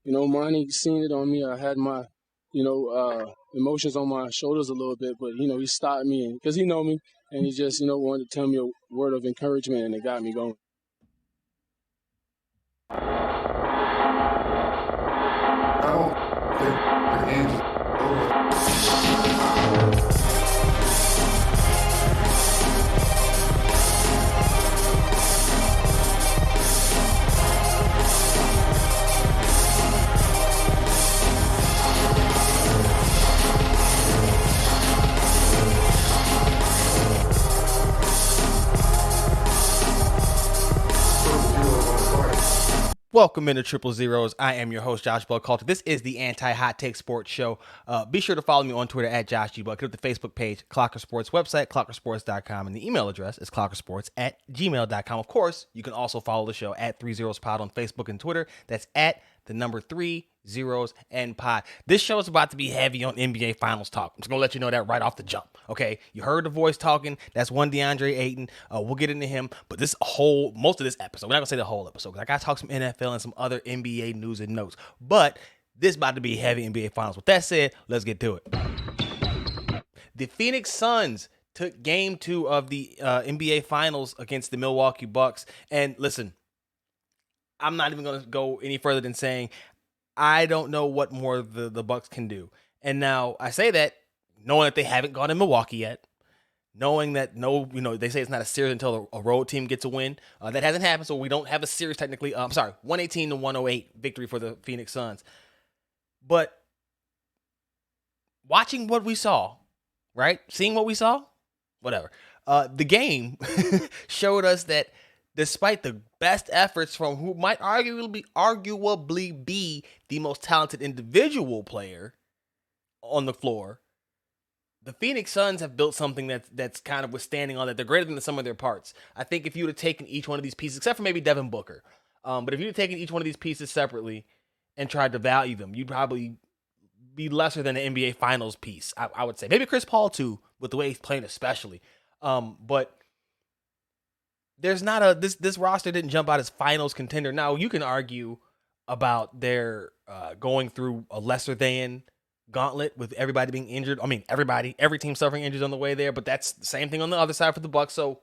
Monty seen it on me. I had my, emotions on my shoulders a little bit, but he stopped me because he know me, and he just wanted to tell me a word of encouragement, and it got me going. I don't think the game's over. Welcome into Triple Zeros. I am your host, Josh Buckalter. This is the Anti-Hot Take Sports Show. Be sure to follow me on Twitter at Josh G. Buck. Hit up the Facebook page, Clocker Sports website, clockersports.com, and the email address is clockersports@gmail.com. Of course, you can also follow the show at 30spod on Facebook and Twitter. That's at the number 30 and pod. This show is about to be heavy on NBA Finals talk. I'm just going to let you know that right off the jump. Okay, you heard the voice talking. That's one DeAndre Ayton. We'll get into him, but most of this episode, we're not going to say the whole episode, because I got to talk some NFL and some other NBA news and notes, but this is about to be heavy NBA Finals. With that said, let's get to it. The Phoenix Suns took game 2 of the NBA Finals against the Milwaukee Bucks, and listen, I'm not even going to go any further than saying I don't know what more the Bucks can do. And now I say that knowing that they haven't gone to Milwaukee yet, knowing that they say it's not a series until a road team gets a win. That hasn't happened, so we don't have a series technically. 118-108 victory for the Phoenix Suns. But watching what we saw, right? Seeing what we saw, whatever. The game showed us that despite the best efforts from who might arguably be the most talented individual player on the floor, the Phoenix Suns have built something that's kind of withstanding all that. They're greater than the sum of their parts. I think if you would have taken each one of these pieces, except for maybe Devin Booker, but if you had taken each one of these pieces separately and tried to value them, you'd probably be lesser than an NBA Finals piece, I would say. Maybe Chris Paul, too, with the way he's playing especially. But there's not this roster didn't jump out as finals contender. Now, you can argue about their going through a lesser than gauntlet with everybody being injured. I mean, every team suffering injuries on the way there, but that's the same thing on the other side for the Bucks. So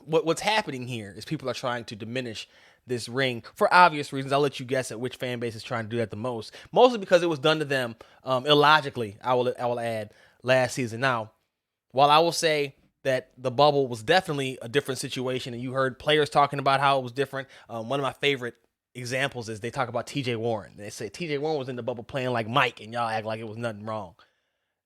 what's happening here is people are trying to diminish this ring for obvious reasons. I'll let you guess at which fan base is trying to do that the most. Mostly because it was done to them illogically, I will add, last season. Now, while I will say that the bubble was definitely a different situation, and you heard players talking about how it was different. One of my favorite examples is they talk about TJ Warren. They say TJ Warren was in the bubble playing like Mike, and y'all act like it was nothing wrong.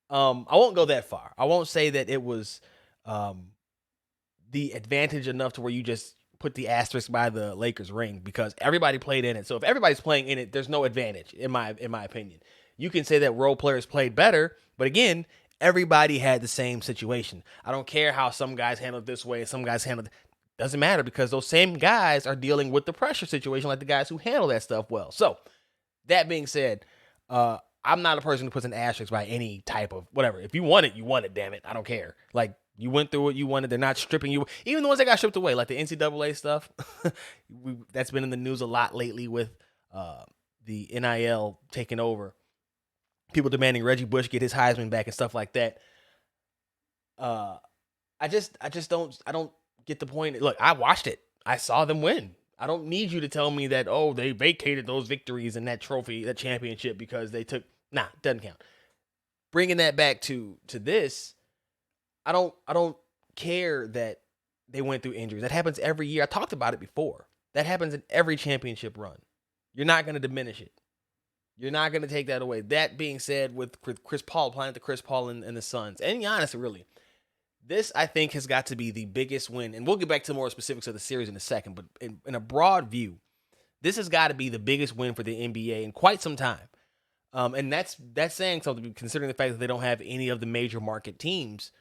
I won't go that far. I won't say that it was the advantage enough to where you just put the asterisk by the Lakers ring, because everybody played in it. So if everybody's playing in it, there's no advantage, in my opinion. You can say that role players played better, but again, everybody had the same situation. I don't care how some guys handled it this way and some guys handled it. Doesn't matter, because those same guys are dealing with the pressure situation like the guys who handle that stuff well. So that being said, I'm not a person who puts an asterisk by any type of whatever. If you want it, you want it, damn it. I don't care. Like, you went through it, you wanted. They're not stripping you. Even the ones that got stripped away, like the NCAA stuff, that's been in the news a lot lately with the NIL taking over. People demanding Reggie Bush get his Heisman back and stuff like that. I don't get the point. Look, I watched it. I saw them win. I don't need you to tell me that, oh, they vacated those victories and that trophy, that championship, because they took. Nah, doesn't count. Bringing that back to this, I don't care that they went through injuries. That happens every year. I talked about it before. That happens in every championship run. You're not going to diminish it. You're not going to take that away. That being said, with Chris Paul, applying to Chris Paul and the Suns, and Giannis, really, this, I think, has got to be the biggest win. And we'll get back to more specifics of the series in a second, but in a broad view, this has got to be the biggest win for the NBA in quite some time. And that's saying something, considering the fact that they don't have any of the major market teams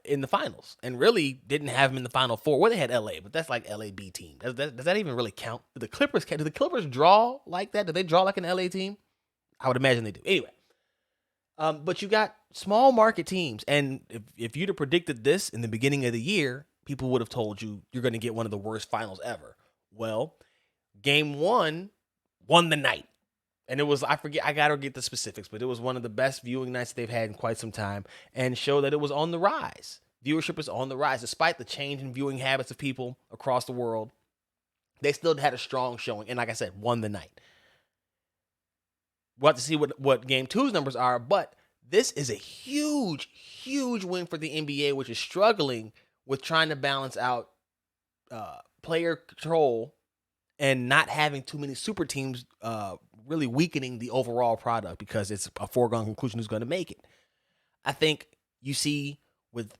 in the finals, and really didn't have them in the Final Four. Well, they had LA, but that's like LA B team. Does that even really count? Do the Clippers draw like that? Do they draw like an LA team? I would imagine they do. Anyway, but you got small market teams, and if you'd have predicted this in the beginning of the year, people would have told you you're going to get one of the worst finals ever. Well, game 1 won the night. And it was, I forget, I gotta get the specifics, but it was one of the best viewing nights they've had in quite some time, and showed that it was on the rise. Viewership is on the rise. Despite the change in viewing habits of people across the world, they still had a strong showing, and like I said, won the night. We'll have to see what Game 2's numbers are, but this is a huge, huge win for the NBA, which is struggling with trying to balance out player control and not having too many super teams, really weakening the overall product, because it's a foregone conclusion who's going to make it. I think you see with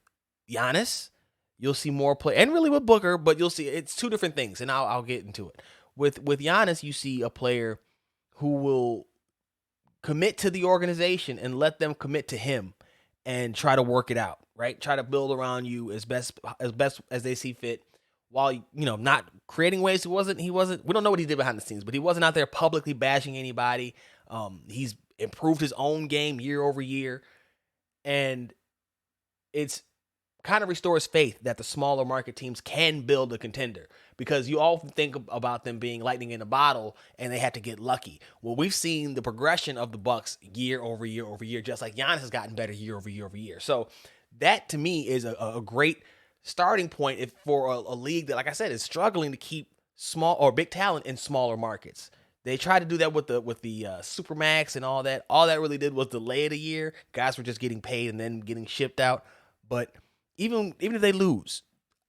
Giannis, you'll see more play, and really with Booker, but you'll see it's two different things, and I'll get into it. With Giannis, you see a player who will commit to the organization and let them commit to him and try to work it out, right? Try to build around you as best as they see fit, while, you know, not creating waves. He wasn't, we don't know what he did behind the scenes, but he wasn't out there publicly bashing anybody. He's improved his own game year over year, and it's kind of restores faith that the smaller market teams can build a contender, because you often think about them being lightning in a bottle and they have to get lucky. Well, we've seen the progression of the Bucks year over year over year, just like Giannis has gotten better year over year over year. So that to me is a great starting point for a league that, like I said, is struggling to keep small or big talent in smaller markets. They tried to do that with the Supermax and all that. All that really did was delay it a year. Guys were just getting paid and then getting shipped out. But even if they lose,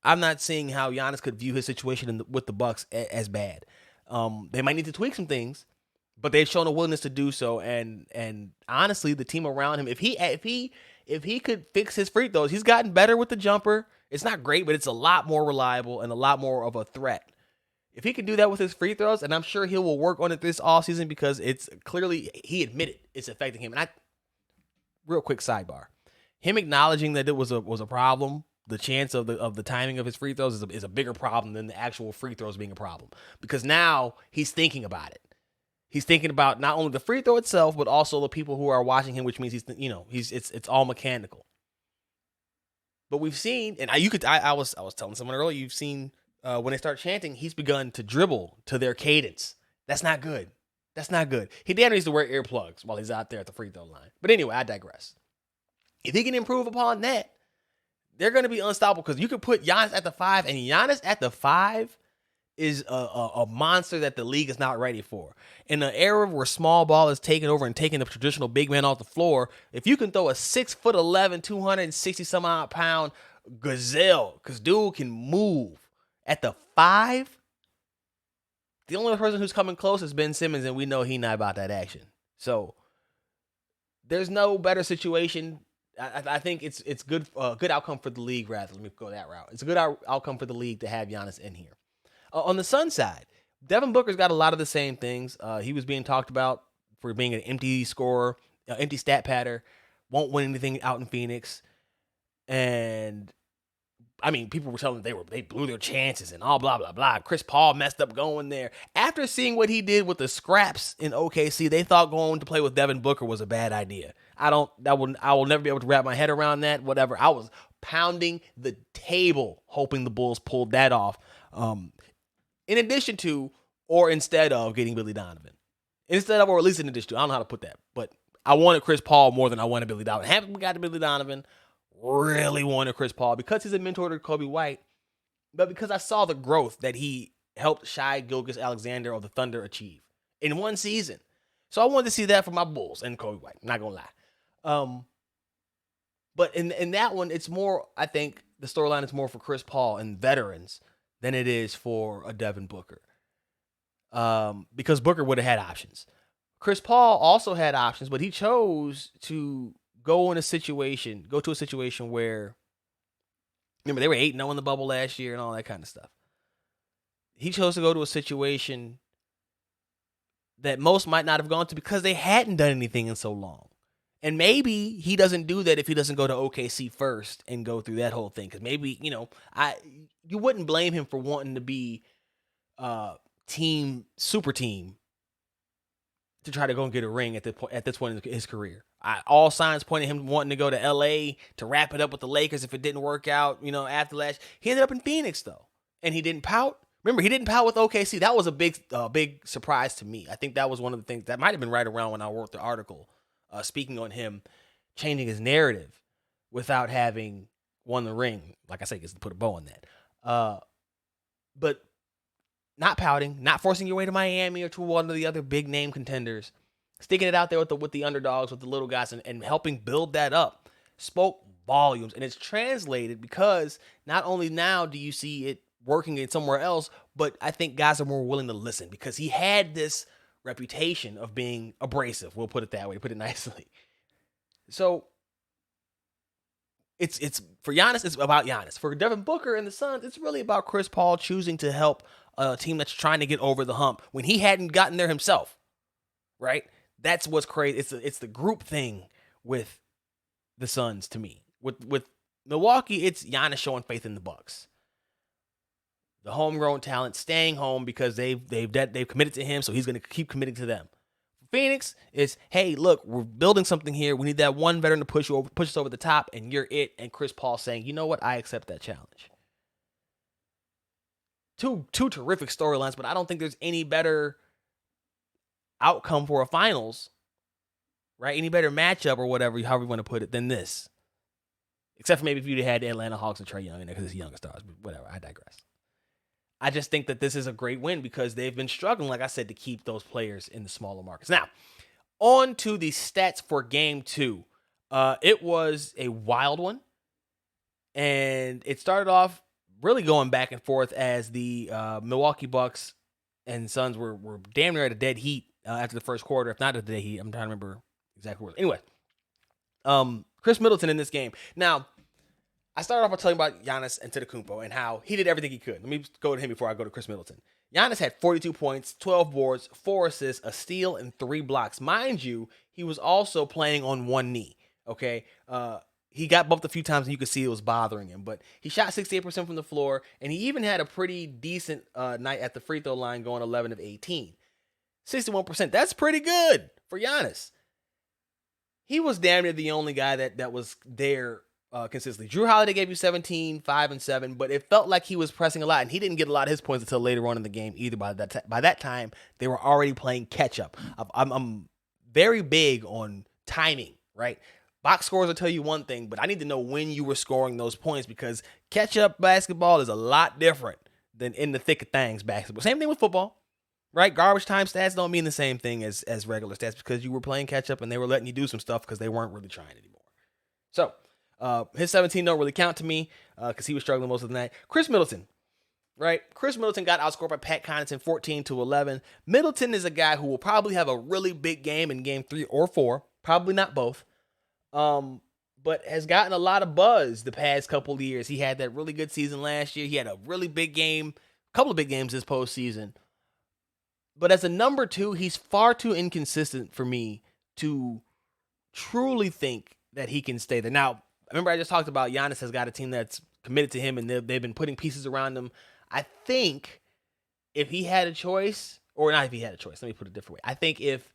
I'm not seeing how Giannis could view his situation with the Bucks as bad. They might need to tweak some things, but they've shown a willingness to do so. And honestly, the team around him, if he could fix his free throws, he's gotten better with the jumper. It's not great, but it's a lot more reliable and a lot more of a threat. If he can do that with his free throws, and I'm sure he will work on it this offseason, because it's clearly, he admitted it's affecting him. And real quick sidebar, him acknowledging that it was a problem, the chance of the timing of his free throws is a bigger problem than the actual free throws being a problem, because now he's thinking about it. He's thinking about not only the free throw itself, but also the people who are watching him, which means it's all mechanical. But we've seen, and I was telling someone earlier, you've seen when they start chanting, he's begun to dribble to their cadence. That's not good. That's not good. He damn needs to wear earplugs while he's out there at the free throw line. But anyway, I digress. If he can improve upon that, they're going to be unstoppable, because you could put Giannis at the 5, and Giannis at the 5 is a monster that the league is not ready for. In an era where small ball is taking over and taking the traditional big man off the floor, if you can throw a 6'11", 260 some odd pound gazelle, because dude can move at the 5, the only person who's coming close is Ben Simmons, and we know he's not about that action. So there's no better situation. I think it's good outcome for the league, rather. Let me go that route. It's a good outcome for the league to have Giannis in here. On the Sun side, Devin Booker's got a lot of the same things. He was being talked about for being an empty scorer, empty stat patter, won't win anything out in Phoenix. And I mean, people were telling them they blew their chances and all blah, blah, blah. Chris Paul messed up going there. After seeing what he did with the scraps in OKC, they thought going to play with Devin Booker was a bad idea. I will never be able to wrap my head around that. Whatever. I was pounding the table hoping the Bulls pulled that off. In addition to, or instead of, getting Billy Donovan. Instead of, or at least in addition to. I don't know how to put that. But I wanted Chris Paul more than I wanted Billy Donovan. Haven't got to Billy Donovan. Really wanted Chris Paul because he's a mentor to Kobe White, but because I saw the growth that he helped Shai Gilgeous-Alexander of the Thunder achieve in one season. So I wanted to see that for my Bulls and Kobe White. Not going to lie. But in that one, it's more, I think the storyline is more for Chris Paul and veterans than it is for a Devin Booker. Because Booker would have had options. Chris Paul also had options, but he chose to go to a situation where, remember, they were 8-0 in the bubble last year and all that kind of stuff. He chose to go to a situation that most might not have gone to because they hadn't done anything in so long. And maybe he doesn't do that if he doesn't go to OKC first and go through that whole thing. Because maybe, you wouldn't blame him for wanting to be super team to try to go and get a ring at this point in his career. All signs pointed him wanting to go to LA to wrap it up with the Lakers if it didn't work out, after last. He ended up in Phoenix, though. And he didn't pout, Remember, he didn't pal with OKC. That was a big surprise to me. I think that was one of the things that might have been right around when I wrote the article, speaking on him changing his narrative without having won the ring. Like I said, just to put a bow on that. But not pouting, not forcing your way to Miami or to one of the other big name contenders, sticking it out there with the underdogs, with the little guys, and helping build that up spoke volumes. And it's translated because not only now do you see it working in somewhere else, but I think guys are more willing to listen because he had this reputation of being abrasive. We'll put it that way, put it nicely. So it's for Giannis, it's about Giannis. For Devin Booker and the Suns, it's really about Chris Paul choosing to help a team that's trying to get over the hump when he hadn't gotten there himself, right? That's what's crazy. It's the group thing with the Suns to me. With Milwaukee, it's Giannis showing faith in the Bucks. The homegrown talent staying home because they've committed to him, so he's going to keep committing to them. Phoenix is, hey, look, we're building something here. We need that one veteran to push us over the top, and you're it. And Chris Paul saying, you know what, I accept that challenge. Two terrific storylines, but I don't think there's any better outcome for a finals, right? Any better matchup or whatever, however you want to put it, than this. Except for maybe if you'd had the Atlanta Hawks and Trae Young in there because it's younger stars, but whatever, I digress. I just think that this is a great win because they've been struggling, like I said, to keep those players in the smaller markets. Now, on to the stats for Game 2. It was a wild one, and it started off really going back and forth as the Milwaukee Bucks and Suns were damn near at a dead heat after the first quarter, if not at a dead heat. I'm trying to remember exactly where. Anyway, Chris Middleton in this game. Now, I started off by telling you about Giannis Antetokounmpo and how he did everything he could. Let me go to him before I go to Chris Middleton. Giannis had 42 points, 12 boards, 4 assists, a steal, and 3 blocks. Mind you, he was also playing on one knee, okay? He got bumped a few times, and you could see it was bothering him. But he shot 68% from the floor, and he even had a pretty decent night at the free throw line going 11 of 18. 61%, that's pretty good for Giannis. He was damn near the only guy that was there consistently. Jrue Holiday gave you 17, 5, and 7, but it felt like he was pressing a lot, and he didn't get a lot of his points until later on in the game either. By that time, they were already playing catch-up. I'm very big on timing, right? Box scores will tell you one thing, but I need to know when you were scoring those points because catch-up basketball is a lot different than in the thick of things basketball. Same thing with football, right? Garbage time stats don't mean the same thing as regular stats because you were playing catch-up and they were letting you do some stuff because they weren't really trying anymore. So, his 17 don't really count to me because he was struggling most of the night. Chris Middleton, right? Chris Middleton got outscored by Pat Connaughton 14-11. Middleton is a guy who will probably have a really big game in Game 3 or 4, probably not both, but has gotten a lot of buzz the past couple of years. He had that really good season last year. He had a really big game, a couple of big games this postseason. But as a number 2, he's far too inconsistent for me to truly think that he can stay there. Now, remember I just talked about Giannis has got a team that's committed to him and they've been putting pieces around him. I think if he had a choice, or not if he had a choice, let me put it a different way. I think if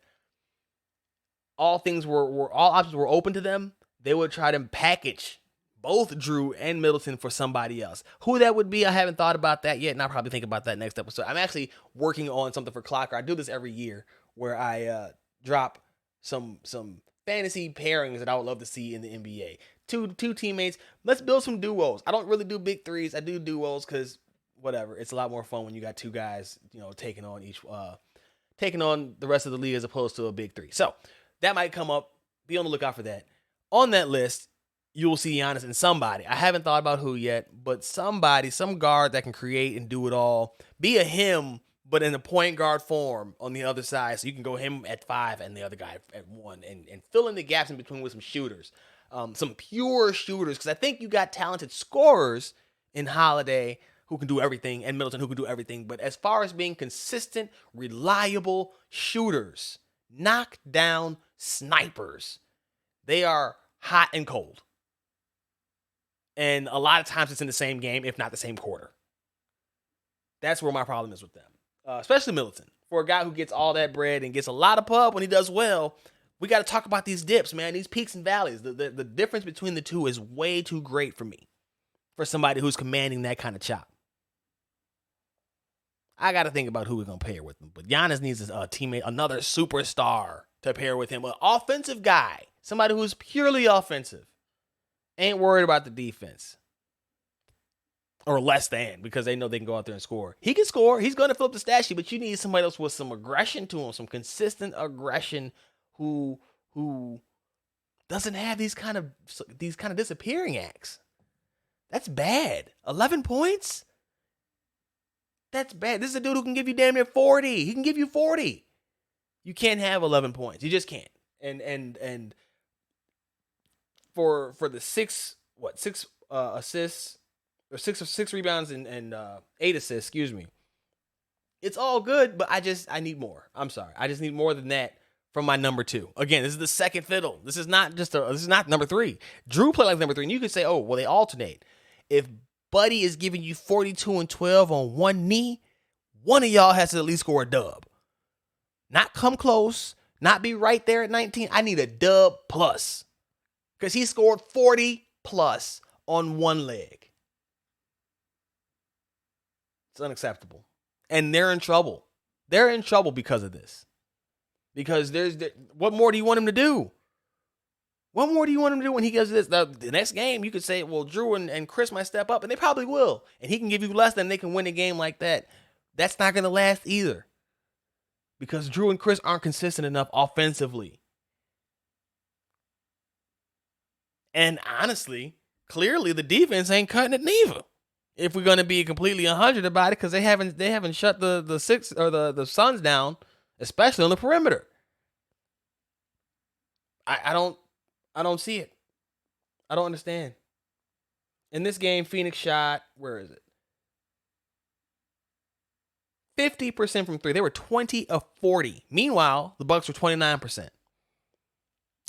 all options were open to them, they would try to package both Jrue and Middleton for somebody else. Who that would be, I haven't thought about that yet, and I'll probably think about that next episode. I'm actually working on something for Clocker. I do this every year where I drop some fantasy pairings that I would love to see in the NBA. Two teammates. Let's build some duos. I don't really do big threes. I do duos because whatever. It's a lot more fun when you got two guys, taking on the rest of the league as opposed to a big three. So that might come up. Be on the lookout for that. On that list, you will see Giannis and somebody. I haven't thought about who yet, but somebody, some guard that can create and do it all. Be a him, but in a point guard form on the other side. So you can go him at 5 and the other guy at 1 and fill in the gaps in between with some shooters. Some pure shooters, because I think you got talented scorers in Holiday who can do everything and Middleton who can do everything. But as far as being consistent, reliable shooters, knockdown snipers, they are hot and cold. And a lot of times it's in the same game, if not the same quarter. That's where my problem is with them. Especially Middleton. For a guy who gets all that bread and gets a lot of pub when he does well, we got to talk about these dips, man. These peaks and valleys. The difference between the two is way too great for me. For somebody who's commanding that kind of chop. I got to think about who we're going to pair with him. But Giannis needs a teammate, another superstar to pair with him. An offensive guy, somebody who's purely offensive. Ain't worried about the defense. Or less than, because they know they can go out there and score. He can score. He's going to fill up the stat sheet, but you need somebody else with some aggression to him, some consistent aggression who doesn't have these kind of disappearing acts. That's bad. 11 points? That's bad. This is a dude who can give you damn near 40. He can give you 40. You can't have 11 points. You just can't. And for the six assists or six rebounds and 8 assists, excuse me. It's all good, but I need more. I'm sorry. I just need more than that from my number 2. Again, this is the second fiddle. This is not number 3. Drew played like number 3, and you could say, oh, well, they alternate. If Buddy is giving you 42 and 12 on one knee, one of y'all has to at least score a dub. Not come close, not be right there at 19. I need a dub plus. Because he scored 40 plus on one leg. It's unacceptable. And they're in trouble. They're in trouble because of this. Because what more do you want him to do? What more do you want him to do when he does this? The next game, you could say, well, Drew and Chris might step up, and they probably will. And he can give you less than they can win a game like that. That's not going to last either. Because Drew and Chris aren't consistent enough offensively. And honestly, clearly the defense ain't cutting it neither. If we're going to be completely 100 about it, because they haven't shut the six or the Suns down, especially on the perimeter. I don't see it. I don't understand. In this game, Phoenix shot, where is it? 50% from 3. They were 20 of 40. Meanwhile, the Bucks were 29%.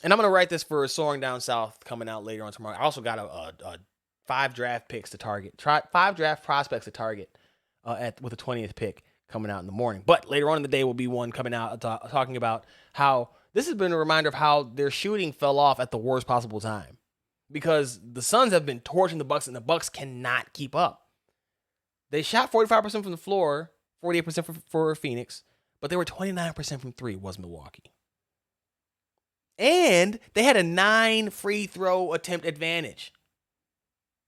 And I'm going to write this for Soaring Down South coming out later on tomorrow. I also got a 5 draft picks to target. 5 draft prospects to target with the 20th pick coming out in the morning. But later on in the day will be one coming out talking about how this has been a reminder of how their shooting fell off at the worst possible time. Because the Suns have been torching the Bucks, and the Bucks cannot keep up. They shot 45% from the floor, 48% for Phoenix, but they were 29% from 3 was Milwaukee. And they had a 9 free throw attempt advantage.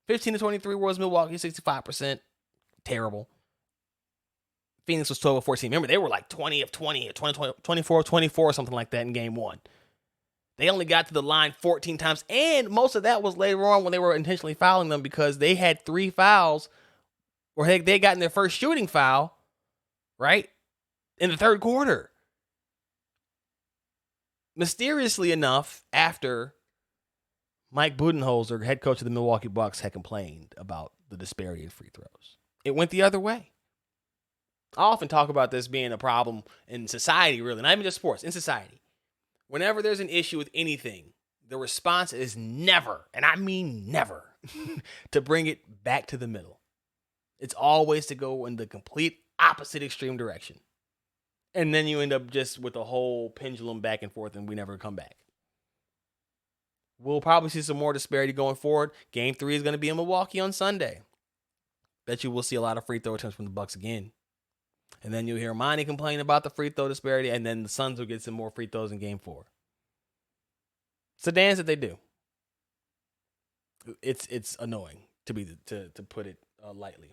15 to 23 was Milwaukee, 65%. Terrible. Phoenix was 12 of 14. Remember, they were like 20 of 20, 24 of 24, something like that in game 1. They only got to the line 14 times, and most of that was later on when they were intentionally fouling them because they had 3 fouls, or they got in their first shooting foul, right, in the third quarter. Mysteriously enough, after Mike Budenholzer, head coach of the Milwaukee Bucks, had complained about the disparity in free throws, it went the other way. I often talk about this being a problem in society, really, not even just sports, in society. Whenever there's an issue with anything, the response is never, and I mean never, to bring it back to the middle. It's always to go in the complete opposite extreme direction. And then you end up just with a whole pendulum back and forth, and we never come back. We'll probably see some more disparity going forward. Game 3 is going to be in Milwaukee on Sunday. Bet you we'll see a lot of free throw attempts from the Bucks again. And then you'll hear Monty complain about the free throw disparity, and then the Suns will get some more free throws in game 4. It's a dance that they do. It's annoying to put it lightly.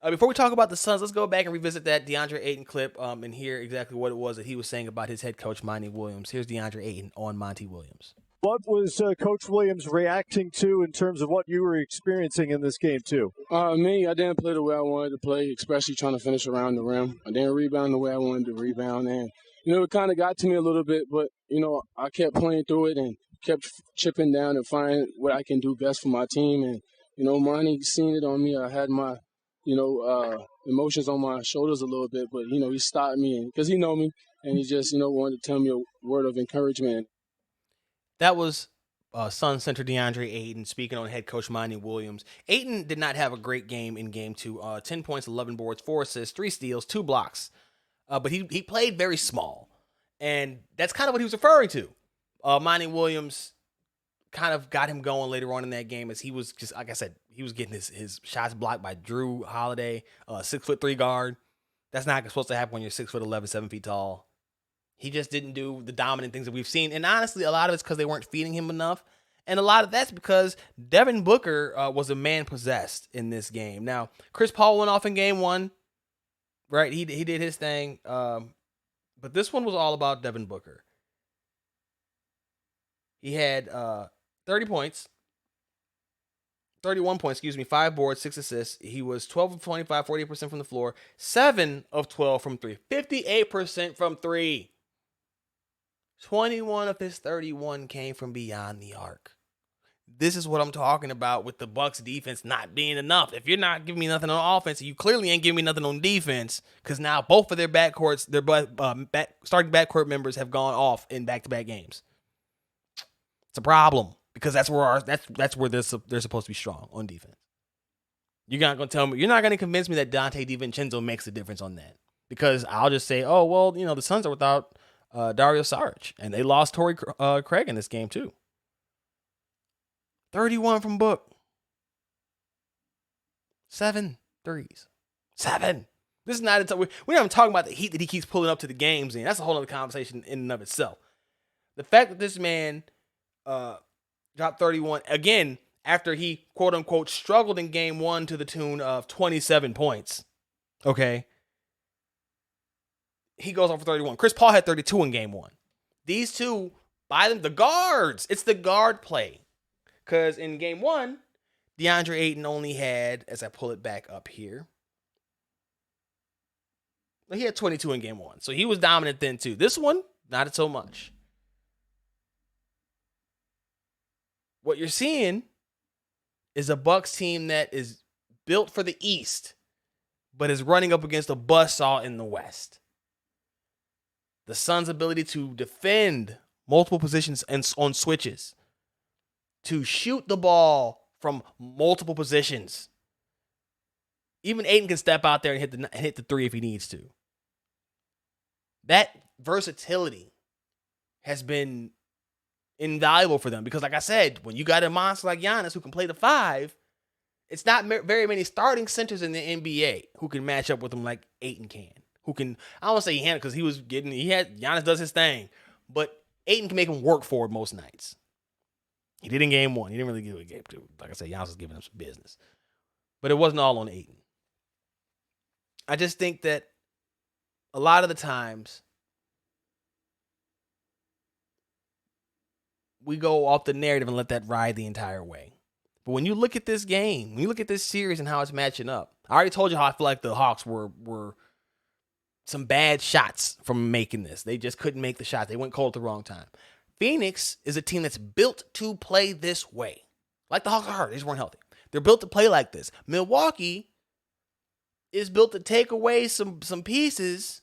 Before we talk about the Suns, let's go back and revisit that DeAndre Ayton clip and hear exactly what it was that he was saying about his head coach, Monty Williams. Here's DeAndre Ayton on Monty Williams. What was Coach Williams reacting to in terms of what you were experiencing in this game, too? Me, I didn't play the way I wanted to play, especially trying to finish around the rim. I didn't rebound the way I wanted to rebound. And, it kind of got to me a little bit, but, I kept playing through it and kept chipping down and finding what I can do best for my team. And, Monty seen it on me. I had my, emotions on my shoulders a little bit, but, he stopped me because he know me, and he just, wanted to tell me a word of encouragement. That was Sun center DeAndre Ayton speaking on head coach Monty Williams. Ayton did not have a great game in game 2. 10 points, 11 boards, 4 assists, 3 steals, 2 blocks. But he played very small. And that's kind of what he was referring to. Monty Williams kind of got him going later on in that game as he was just, like I said, he was getting his shots blocked by Drew Holiday, 6'3" guard. That's not supposed to happen when you're 6'11", 7 feet tall. He just didn't do the dominant things that we've seen. And honestly, a lot of it's because they weren't feeding him enough. And a lot of that's because Devin Booker was a man possessed in this game. Now, Chris Paul went off in game 1. Right? He did his thing. But this one was all about Devin Booker. He had 30 points. 31 points, 5 boards, 6 assists. He was 12 of 25, 48% from the floor, 7 of 12 from 3, 58% from 3. 21 of his 31 came from beyond the arc. This is what I'm talking about with the Bucks defense not being enough. If you're not giving me nothing on offense, you clearly ain't giving me nothing on defense, because now both of their backcourts, starting backcourt members have gone off in back-to-back games. It's a problem. Because that's where they're supposed to be strong on defense. You're not going to tell me, you're not going to convince me that Dante DiVincenzo makes a difference on that. Because I'll just say, oh, well, the Suns are without Dario Saric. And they lost Torrey Craig in this game too. 31 from Book. 7 threes. 7. This is not, we're not even talking about the heat that he keeps pulling up to the games in. That's a whole other conversation in and of itself. The fact that this man dropped 31, again, after he, quote-unquote, struggled in game 1 to the tune of 27 points. Okay? He goes off for 31. Chris Paul had 32 in game 1. These two, by them, the guards. It's the guard play. Because in game 1, DeAndre Ayton only had, as I pull it back up here, he had 22 in game 1. So he was dominant then, too. This one, not so much. What you're seeing is a Bucks team that is built for the East, but is running up against a buzzsaw in the West. The Suns' ability to defend multiple positions and on switches, to shoot the ball from multiple positions. Even Ayton can step out there and hit the 3 if he needs to. That versatility has been invaluable for them because, like I said, when you got a monster like Giannis who can play the 5, it's not very many starting centers in the NBA who can match up with him like Ayton can. Who can, I don't want to say he had it because Giannis does his thing, but Ayton can make him work for it most nights. He did in game 1. He didn't really do it in game 2. Like I said, Giannis was giving him some business. But it wasn't all on Ayton. I just think that a lot of the times we go off the narrative and let that ride the entire way. But when you look at this game, when you look at this series and how it's matching up, I already told you how I feel like the Hawks were some bad shots from making this. They just couldn't make the shot. They went cold at the wrong time. Phoenix is a team that's built to play this way. Like the Hawks are hurt. They just weren't healthy. They're built to play like this. Milwaukee is built to take away some pieces,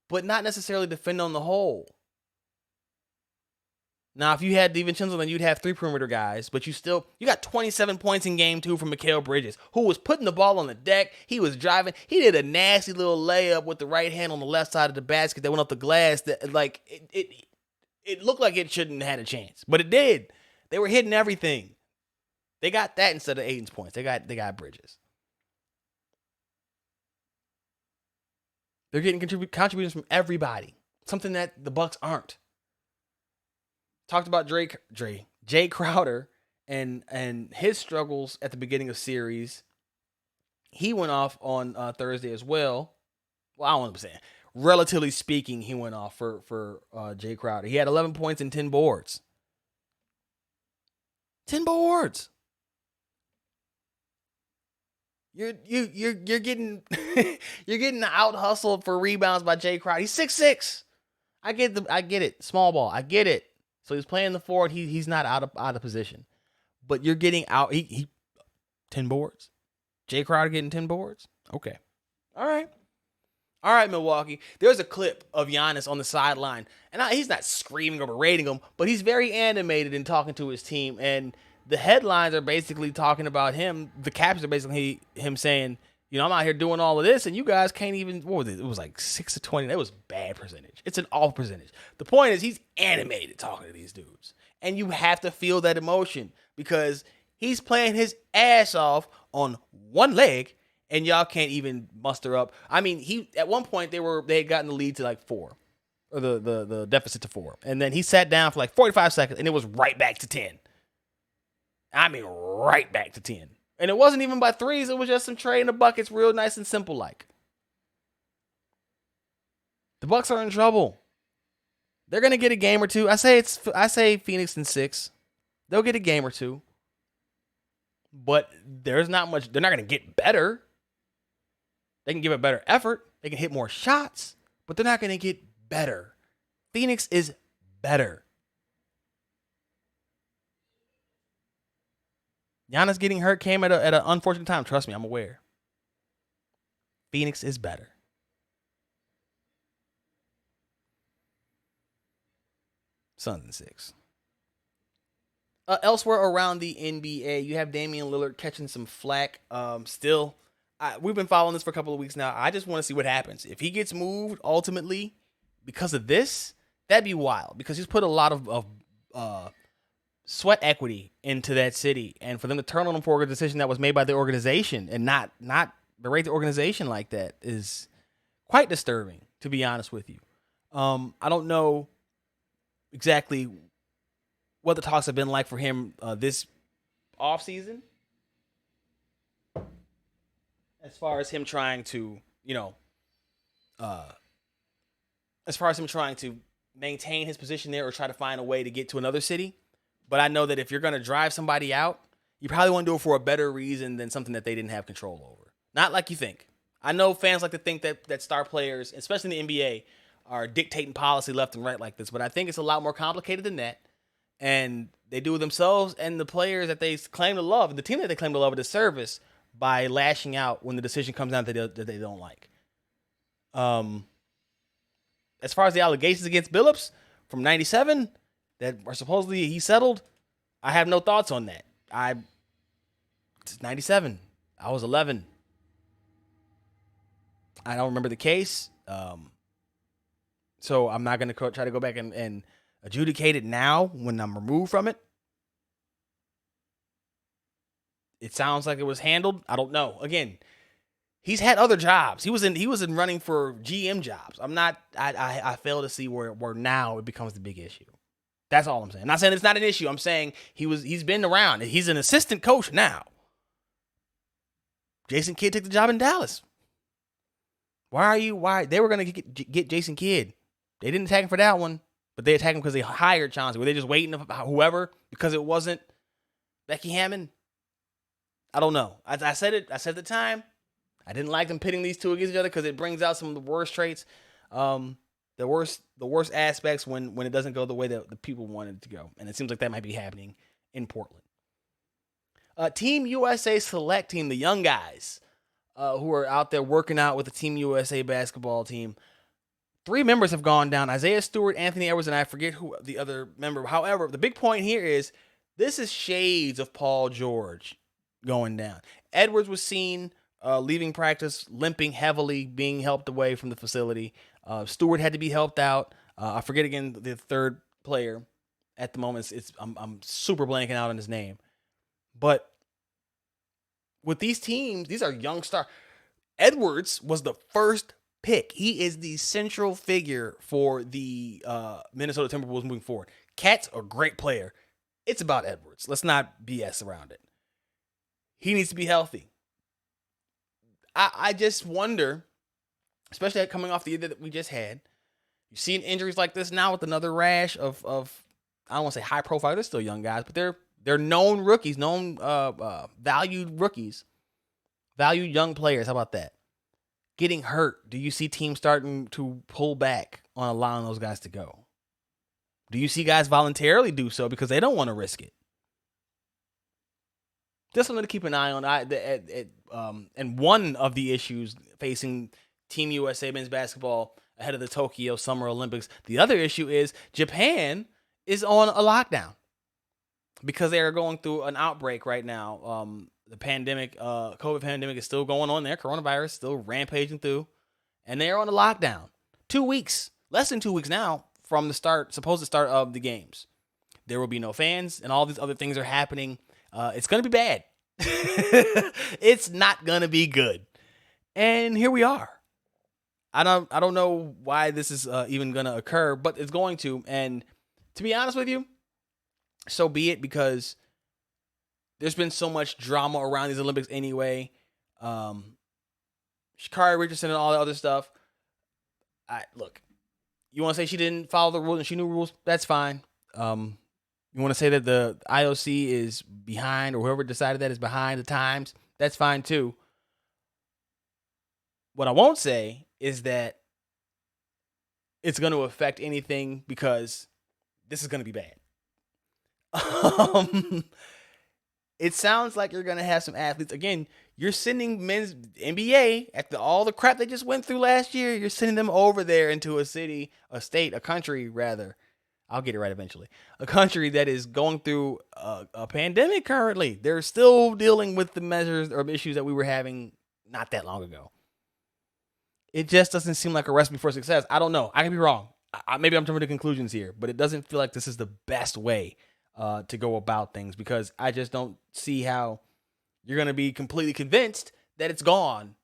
but not necessarily defend on the whole. Now, if you had DiVincenzo, then you'd have 3 perimeter guys, but you got 27 points in game 2 from Mikal Bridges, who was putting the ball on the deck. He was driving. He did a nasty little layup with the right hand on the left side of the basket that went off the glass. That like it looked like it shouldn't have had a chance, but it did. They were hitting everything. They got that instead of Ayton's points. They got Bridges. They're getting contributions from everybody, something that the Bucks aren't. Talked about Jay Crowder and his struggles at the beginning of series. He went off on Thursday as well. Well, I don't want to say, relatively speaking, he went off for Jay Crowder. He had 11 points and 10 boards. 10 boards. You're getting you're getting out hustled for rebounds by Jay Crowder. He's 6'6". I get it. Small ball. I get it. So he's playing the forward. He's not out of position. But you're getting out. He 10 boards. Jay Crowder getting 10 boards. Okay. All right, Milwaukee. There's a clip of Giannis on the sideline, and he's not screaming or berating them, but he's very animated in talking to his team. And the headlines are basically talking about him. The captions are basically him saying, I'm out here doing all of this, and you guys can't even, what was it? It was like 6 to 20. That was bad percentage. It's an off percentage. The point is he's animated talking to these dudes. And you have to feel that emotion because he's playing his ass off on one leg, and y'all can't even muster up. I mean, at one point they had gotten the lead to like 4, or the deficit to 4, and then he sat down for like 45 seconds, and it was right back to 10. I mean, right back to 10, and it wasn't even by threes. It was just some trading the buckets, real nice and simple like. The Bucks are in trouble. They're gonna get a game or two. I say Phoenix in 6. They'll get a game or two. But there's not much. They're not gonna get better. They can give a better effort. They can hit more shots, but they're not gonna get better. Phoenix is better. Giannis getting hurt came at an unfortunate time. Trust me, I'm aware. Phoenix is better. Suns in 6. Elsewhere around the NBA, you have Damian Lillard catching some flack. Still, we've been following this for a couple of weeks now. I just want to see what happens. If he gets moved ultimately because of this, that'd be wild, because he's put a lot of sweat equity into that city, and for them to turn on him for a decision that was made by the organization and not berate the organization like that is quite disturbing, to be honest with you. I don't know exactly what the talks have been like for him this offseason, as far as him trying to, maintain his position there or try to find a way to get to another city. But I know that if you're going to drive somebody out, you probably want to do it for a better reason than something that they didn't have control over. Not like you think. I know fans like to think that star players, especially in the NBA, are dictating policy left and right like this, but I think it's a lot more complicated than that. And they do themselves and the players that they claim to love, and the team that they claim to love, a disservice by lashing out when the decision comes out that they don't like. As far as the allegations against Billups from '97 that are supposedly he settled, I have no thoughts on that. It's '97. I was 11. I don't remember the case. So I'm not going to try to go back and adjudicate it now when I'm removed from it. It sounds like it was handled. I don't know. Again, he's had other jobs. He was in running for GM jobs. I fail to see where now it becomes the big issue. That's all I'm saying. I'm not saying it's not an issue. I'm saying he's been around. He's an assistant coach now. Jason Kidd took the job in Dallas. Why they were going to get Jason Kidd. They didn't attack him for that one, but they attacked him because they hired Chauncey. Were they just waiting for whoever because it wasn't Becky Hammond? I don't know. I said it. I said at the time, I didn't like them pitting these two against each other because it brings out some of the worst traits, the worst aspects when it doesn't go the way that the people wanted it to go. And it seems like that might be happening in Portland. Team USA select team, the young guys who are out there working out with the Team USA basketball team. 3 members have gone down: Isaiah Stewart, Anthony Edwards, and I forget who the other member. However, the big point here is this is shades of Paul George going down. Edwards was seen leaving practice, limping heavily, being helped away from the facility. Stewart had to be helped out. I forget again the third player at the moment. I'm super blanking out on his name. But with these teams, these are young stars. Edwards was the first pick. He is the central figure for the Minnesota Timberwolves moving forward. Cat's a great player. It's about Edwards. Let's not BS around it. He needs to be healthy. I just wonder, especially coming off the year that we just had, you've seen injuries like this now with another rash of I don't want to say high profile. They're still young guys, but they're known rookies, valued rookies, valued young players. How about that? Getting hurt. Do you see teams starting to pull back on allowing those guys to go? Do you see guys voluntarily do so because they don't want to risk it? Just something to keep an eye on. And one of the issues facing Team USA men's basketball ahead of the Tokyo Summer Olympics, the other issue is Japan is on a lockdown because they are going through an outbreak right now. The pandemic, COVID pandemic is still going on there. Coronavirus still rampaging through. And they're on a lockdown. 2 weeks, less than 2 weeks now from the supposed start of the games. There will be no fans and all these other things are happening. It's going to be bad. It's not going to be good. And here we are. I don't know why this is even going to occur, but it's going to. And to be honest with you, so be it, because there's been so much drama around these Olympics anyway. Sha'Carri Richardson and all the other stuff. Look, you want to say she didn't follow the rules and she knew rules? That's fine. You want to say that the IOC is behind, or whoever decided that is behind the times? That's fine too. What I won't say is that it's going to affect anything, because this is going to be bad. It sounds like you're going to have some athletes. Again, you're sending men's NBA, after all the crap they just went through last year, you're sending them over there into a city, a state, a country, rather. I'll get it right eventually. A country that is going through a pandemic currently. They're still dealing with the measures or issues that we were having not that long ago. It just doesn't seem like a recipe for success. I don't know. I could be wrong. Maybe I'm jumping to conclusions here, but it doesn't feel like this is the best way to go about things, because I just don't see how you're going to be completely convinced that it's gone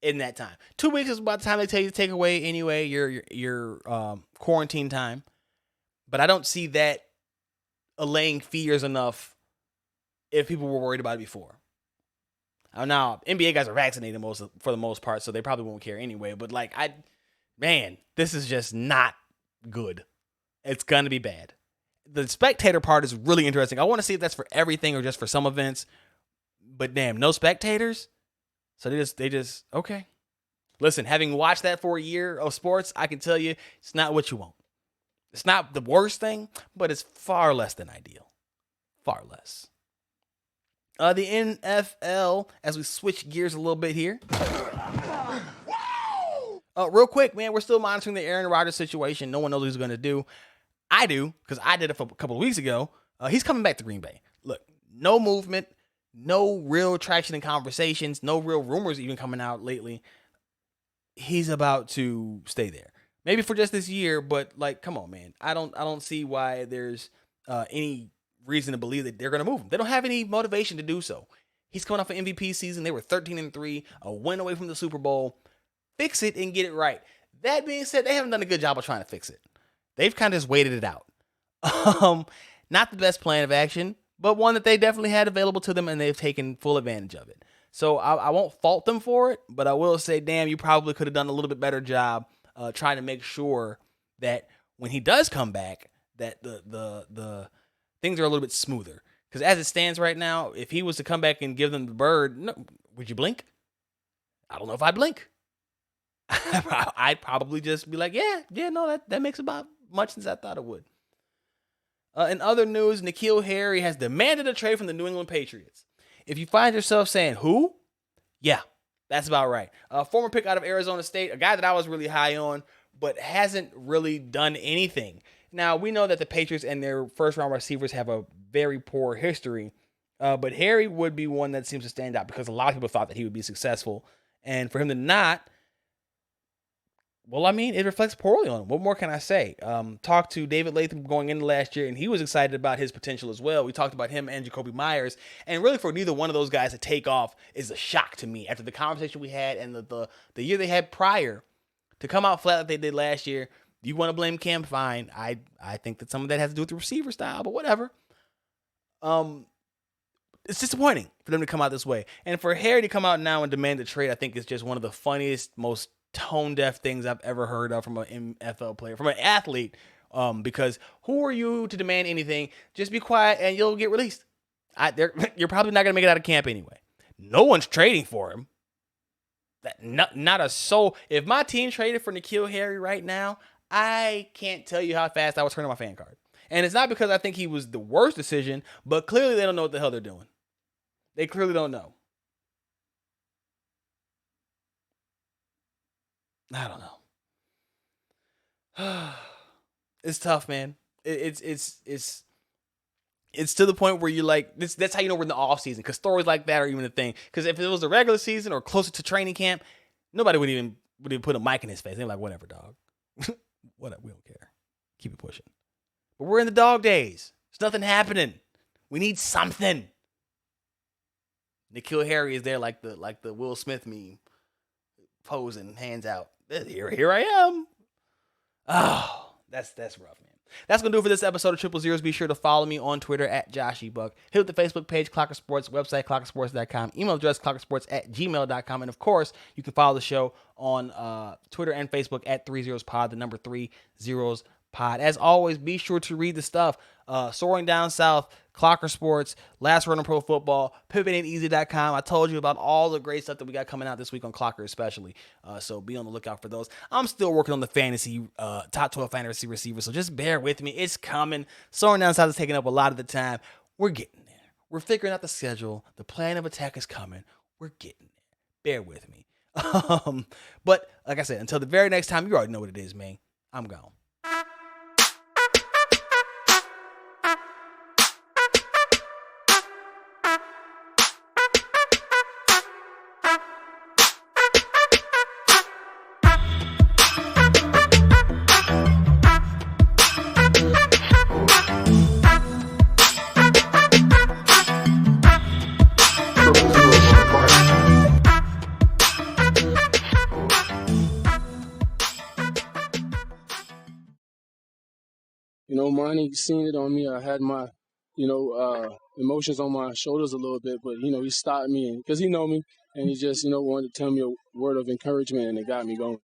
in that time. 2 weeks is about the time they tell you to take away anyway your quarantine time. But I don't see that allaying fears enough if people were worried about it before. Now, NBA guys are vaccinated for the most part, so they probably won't care anyway. But this is just not good. It's going to be bad. The spectator part is really interesting. I want to see if that's for everything or just for some events. But damn, no spectators? So they just okay. Listen, having watched that for a year of sports, I can tell you it's not what you want. It's not the worst thing, but it's far less than ideal. Far less. The NFL, as we switch gears a little bit here. Real quick, man, we're still monitoring the Aaron Rodgers situation. No one knows what he's going to do. I do, because I did it for a couple of weeks ago. He's coming back to Green Bay. Look, no movement, no real traction in conversations, no real rumors even coming out lately. He's about to stay there. Maybe for just this year, but come on, man. I don't see why there's any reason to believe that they're going to move him. They don't have any motivation to do so. He's coming off an MVP season. They were 13-3, a win away from the Super Bowl. Fix it and get it right. That being said, they haven't done a good job of trying to fix it. They've kind of just waited it out. Not the best plan of action, but one that they definitely had available to them, and they've taken full advantage of it. So I won't fault them for it, but I will say, damn, you probably could have done a little bit better job trying to make sure that when he does come back, that the things are a little bit smoother. Because as it stands right now, if he was to come back and give them the bird, no, would you blink? I don't know if I'd blink. I'd probably just be like, yeah, no, that makes about much sense as I thought it would. In other news, N'Keal Harry has demanded a trade from the New England Patriots. If you find yourself saying, who? Yeah, that's about right. A former pick out of Arizona State, a guy that I was really high on, but hasn't really done anything. Now, we know that the Patriots and their first-round receivers have a very poor history, but Harry would be one that seems to stand out because a lot of people thought that he would be successful. And for him to not, well, I mean, it reflects poorly on him. What more can I say? Talked to David Latham going into last year, and he was excited about his potential as well. We talked about him and Jacoby Myers, and really for neither one of those guys to take off is a shock to me after the conversation we had and the year they had prior to come out flat like they did last year. You want to blame Cam? Fine. I think that some of that has to do with the receiver style, but whatever. It's disappointing for them to come out this way. And for Harry to come out now and demand a trade, I think is just one of the funniest, most tone-deaf things I've ever heard of from an NFL player, from an athlete, because who are you to demand anything? Just be quiet and you'll get released. You're probably not going to make it out of camp anyway. No one's trading for him. Not a soul. If my team traded for N'Keal Harry right now, I can't tell you how fast I would turn on my fan card. And it's not because I think he was the worst decision, but clearly they don't know what the hell they're doing. They clearly don't know. I don't know. It's tough, man. It's to the point where you're like, that's how you know we're in the off season, because stories like that are even a thing. Because if it was the regular season or closer to training camp, nobody would even put a mic in his face. They're like, whatever, dog. Whatever, we don't care. Keep it pushing. But we're in the dog days. There's nothing happening. We need something. N'Keal Harry is there like the Will Smith meme. posing, hands out. Here I am. Oh, that's rough, man. That's going to do it for this episode of Triple Zeros. Be sure to follow me on Twitter at JoshyBuck. Hit up the Facebook page, Clocker Sports, website, clockersports.com, email address, clockersports@gmail.com. And, of course, you can follow the show on Twitter and Facebook at 30pod, the number 30pod. As always, be sure to read the stuff. Soaring Down South, Clocker Sports, Last Run on Pro Football, PivotAintEasy.com. I told you about all the great stuff that we got coming out this week on Clocker especially. So be on the lookout for those. I'm still working on the fantasy, top 12 fantasy receiver, so just bear with me. It's coming. Soaring Down South is taking up a lot of the time. We're getting there. We're figuring out the schedule. The plan of attack is coming. We're getting there. Bear with me. But like I said, until the very next time, you already know what it is, man. I'm gone. Monty seen it on me. I had my, emotions on my shoulders a little bit, but, he stopped me because he know me, and he just, wanted to tell me a word of encouragement, and it got me going.